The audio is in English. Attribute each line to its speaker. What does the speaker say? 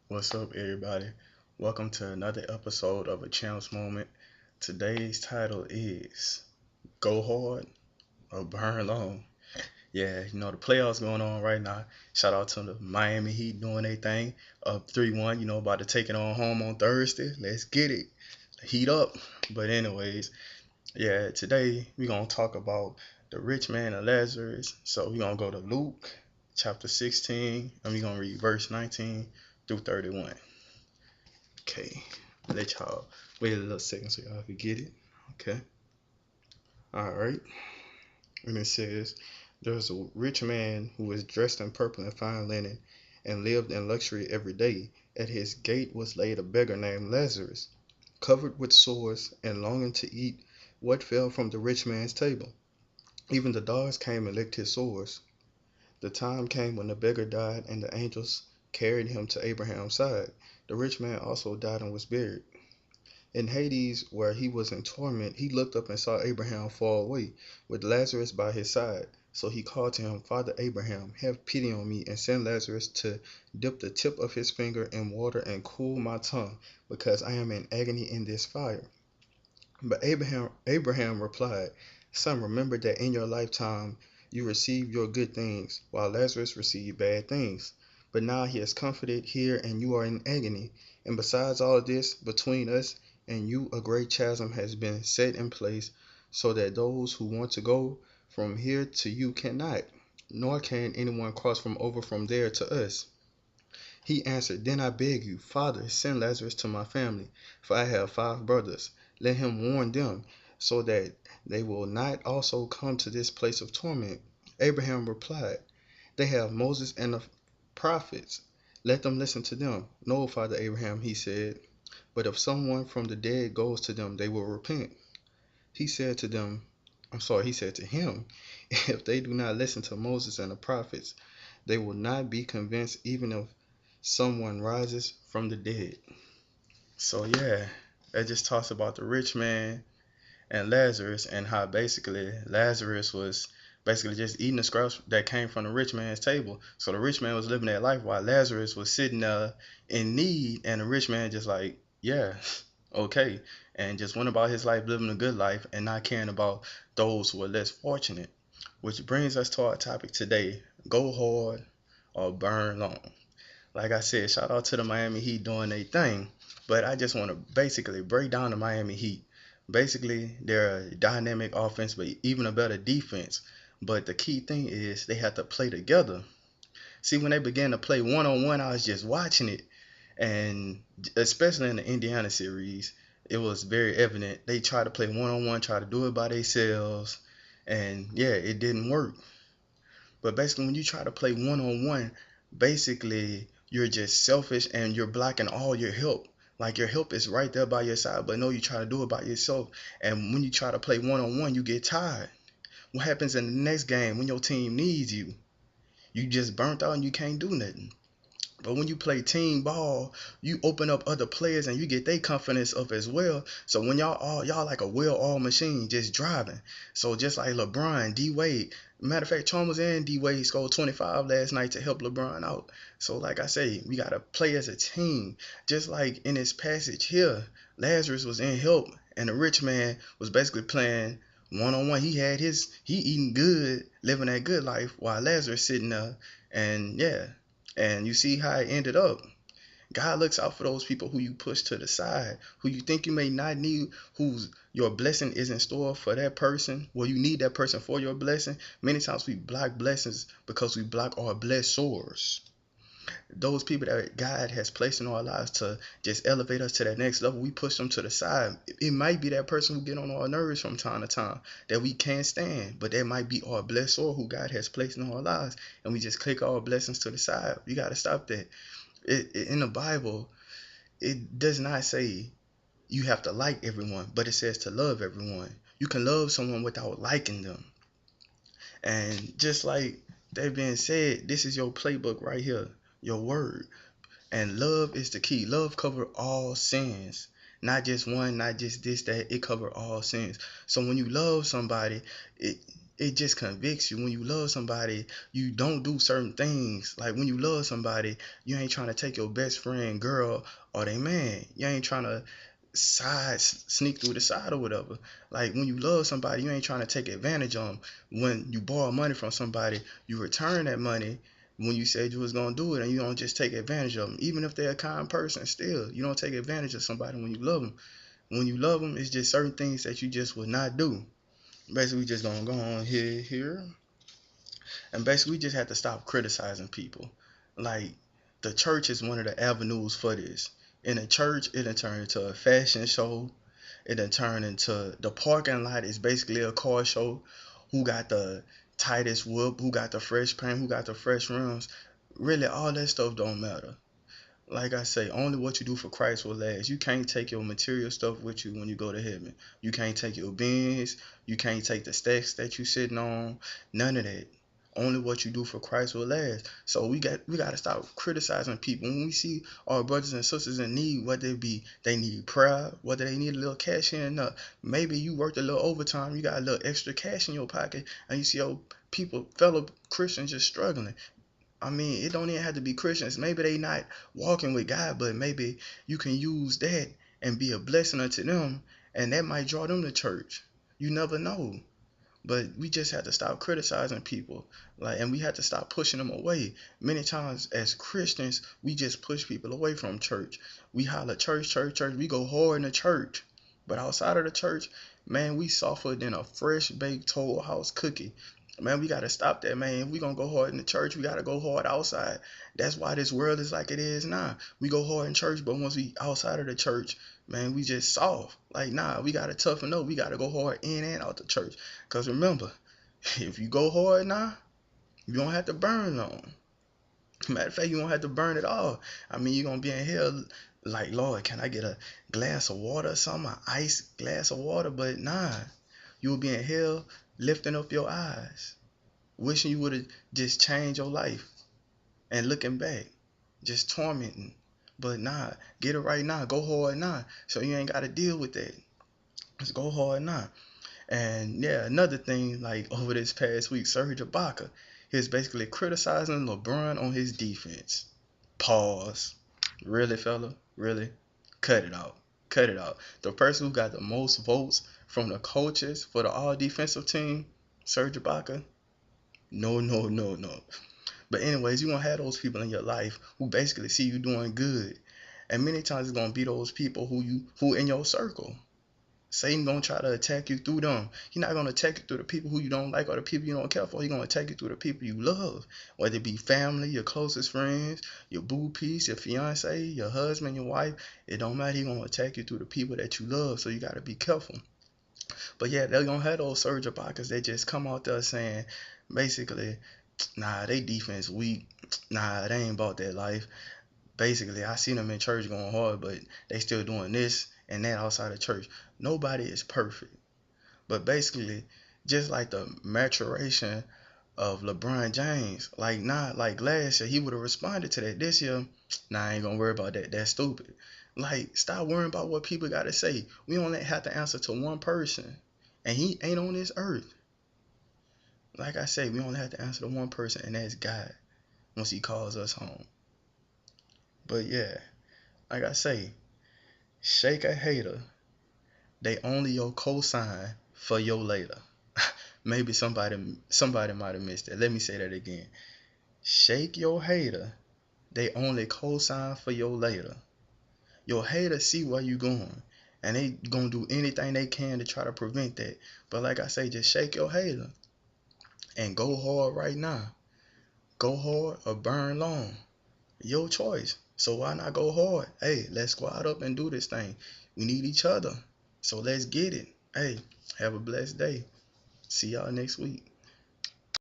Speaker 1: What's up, everybody? Welcome to another episode of A Chance Moment. Today's title is Go Hard or Burn Long. Yeah, the playoffs going on right now. Shout out to the Miami Heat doing their thing. Up 3-1, about to take it on home on Thursday. Let's get it. Heat up. But anyways, yeah, today we're going to talk about the rich man and Lazarus. So we're going to go to Luke chapter 16 and we're going to read verse 19 through 31. Okay, let y'all wait a little second so y'all can get it. Okay, all right. And it says, there was a rich man who was dressed in purple and fine linen and lived in luxury every day. At his gate was laid a beggar named Lazarus, covered with sores and longing to eat what fell from the rich man's table. Even the dogs came and licked his sores. The time came when the beggar died, and the angels carried him to Abraham's side. The rich man also died and was buried. In Hades, where he was in torment, he looked up and saw Abraham far away, with Lazarus by his side. So he called to him, Father Abraham, have pity on me, and send Lazarus to dip the tip of his finger in water and cool my tongue, because I am in agony in this fire. But Abraham replied, Son, remember that in your lifetime you received your good things, while Lazarus received bad things. But now he is comforted here, and you are in agony. And besides all this, between us and you a great chasm has been set in place, so that those who want to go from here to you cannot, nor can anyone cross from over from there to us. He answered, Then I beg you, Father, send Lazarus to my family, for I have 5 brothers. Let him warn them, so that they will not also come to this place of torment. Abraham replied, They have Moses and the prophets. Let them listen to them. No, Father Abraham, he said, but if someone from the dead goes to them, they will repent. He said to them, he said to him, If they do not listen to Moses and the prophets, they will not be convinced even if someone rises from the dead. So yeah, that just talks about the rich man and Lazarus, and how basically Lazarus was basically just eating the scraps that came from the rich man's table. So the rich man was living that life while Lazarus was sitting there in need, and the rich man just like, yeah, okay, and just went about his life living a good life and not caring about those who are less fortunate. Which brings us to our topic today: go hard or burn long. Like I said, shout out to the Miami Heat doing their thing. But I just want to basically break down the Miami Heat. Basically, they're a dynamic offense, but even a better defense. But the key thing is they have to play together. See, when they began to play one on one, I was just watching it. And especially in the Indiana series, it was very evident. They tried to play one on one, try to do it by themselves. And yeah, it didn't work. But basically, when you try to play one on one, basically you're just selfish and you're blocking all your help. Like your help is right there by your side, but no, you try to do it by yourself. And when you try to play one on one, you get tired. What happens in the next game when your team needs you? You just burnt out and you can't do nothing. But when you play team ball, you open up other players and you get their confidence up as well. So when y'all like a well-oiled machine just driving. So just like LeBron, D Wade. Matter of fact, Chalmers and D Wade scored 25 last night to help LeBron out. So like I say, we gotta play as a team. Just like in this passage here, Lazarus was in help and the rich man was basically playing one on one. He eating good, living that good life while Lazarus sitting there, and yeah. And you see how it ended up. God looks out for those people who you push to the side, who you think you may not need, whose your blessing is in store for that person. Well, you need that person for your blessing. Many times we block blessings because we block our blessors. Those people that God has placed in our lives to just elevate us to that next level, we push them to the side. It might be that person who get on our nerves from time to time that we can't stand, but that might be our blessor who God has placed in our lives, and we just click our blessings to the side. You got to stop that. In the Bible, it does not say you have to like everyone, but it says to love everyone. You can love someone without liking them. And just like that being said, this is your playbook right here, your word. And love is the key. Love covers all sins. Not just one, not just this, that. It covers all sins. So when you love somebody, it it just convicts you. When you love somebody, you don't do certain things. Like when you love somebody, you ain't trying to take your best friend, girl, or they man. You ain't trying to sneak through the side or whatever. Like when you love somebody, you ain't trying to take advantage of them. When you borrow money from somebody, you return that money when you said you was gonna do it, and you don't just take advantage of them. Even if they're a kind person, still you don't take advantage of somebody when you love them. When you love them, it's just certain things that you just would not do. Basically, we just gonna go on here, and basically we just have to stop criticizing people. Like the church is one of the avenues for this. In the church, it done turned into a fashion show. It done turned into the parking lot is basically a car show. Who got the tightest whoop? Who got the fresh paint? Who got the fresh rims? Really, all that stuff don't matter. Like I say, only what you do for Christ will last. You can't take your material stuff with you when you go to heaven. You can't take your bins. You can't take the stacks that you sitting on. None of that. Only what you do for Christ will last. So we got to stop criticizing people. When we see our brothers and sisters in need, whether it be they need prayer, whether they need a little cash in, maybe you worked a little overtime, you got a little extra cash in your pocket, and you see your people, fellow Christians, just struggling. I mean, it don't even have to be Christians. Maybe they not walking with God, but maybe you can use that and be a blessing unto them, and that might draw them to church. You never know. But we just have to stop criticizing people, and we have to stop pushing them away. Many times as Christians, we just push people away from church. We holler church, church, church. We go hard in the church, but outside of the church, man, we softer than a fresh baked Toll House cookie. Man, we gotta stop that, man. If we gonna go hard in the church, we gotta go hard outside. That's why this world is like it is now. We go hard in church, but once we outside of the church, man, we just soft. Like, nah, we gotta toughen up. We gotta go hard in and out the church. Cause remember, if you go hard now, you don't have to burn long. Matter of fact, you don't have to burn it all. I mean, you're gonna be in hell like, Lord, can I get a glass of water or something? An ice glass of water? But nah, you'll be in hell lifting up your eyes, wishing you would have just changed your life and looking back, just tormenting. But nah, get it right now. Go hard now. So you ain't got to deal with that. Just go hard now. And yeah, another thing, like over this past week, Serge Ibaka, he was basically criticizing LeBron on his defense. Pause. Really, fella? Really? Cut it out. Cut it out. The person who got the most votes from the coaches for the all defensive team, Serge Ibaka? No, no, no, no. But anyways, you're going to have those people in your life who basically see you doing good. And many times it's going to be those people who in your circle. Satan gonna try to attack you through them. He's not gonna attack you through the people who you don't like or the people you don't care for. He's gonna attack you through the people you love, whether it be family, your closest friends, your boo piece, your fiance, your husband, your wife. It don't matter. He's gonna attack you through the people that you love. So you gotta be careful. But yeah, they're gonna have those Serge Ibaka's that just come out there saying, basically, nah, they defense weak. Nah, they ain't about that life. Basically, I seen them in church going hard, but they still doing this and that outside of church. Nobody is perfect. But basically, just like the maturation of LeBron James, like last year, he would have responded to that. This year, nah, I ain't gonna worry about that. That's stupid. Like, stop worrying about what people gotta say. We only have to answer to one person, and he ain't on this earth. Like I say, we only have to answer to one person, and that's God, once he calls us home. But yeah, like I say, shake a hater. They only your cosign for your later. Maybe somebody might have missed it. Let me say that again. Shake your hater. They only cosign for your later. Your haters see where you going, and they gonna do anything they can to try to prevent that. But like I say, just shake your hater and go hard right now. Go hard or burn long. Your choice. So why not go hard? Hey, let's squad up and do this thing. We need each other. So let's get it. Hey, have a blessed day. See y'all next week.